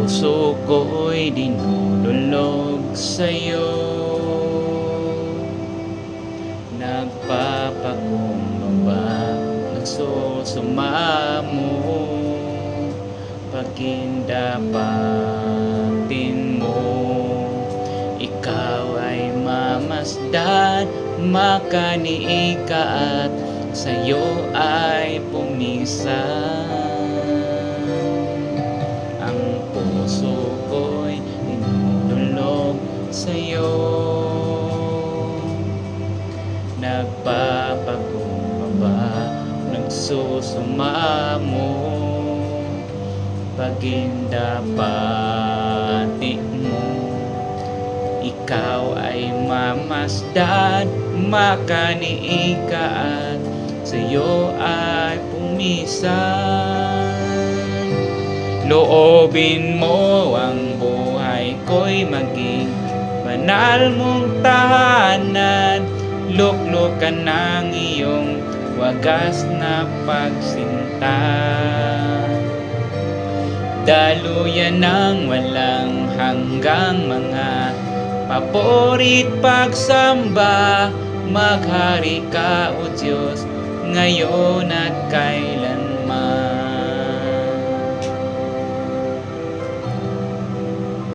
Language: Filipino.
puso ko'y dinudulog sa'yo. Nagpapakumbaba, nagsusumamo, pagindapatin mo. Ikaw ay mamasdan, makaniig ka at sa'yo ay pumisan. Ang puso ko'y dinudulog sa'yo. Nagpapakumbaba, nagsusumamo, pagindapati mo. Ikaw ay mamasdan, makaniig ka at sa'yo ay pumisan. Loobin mo ang buhay ko'y maging banal mong tahanan. Luklukan ng iyong wagas na pagsinta. Daluyan ng walang hanggang mga paborit pagsamba. Maghari ka, O Diyos, ngayon at kailan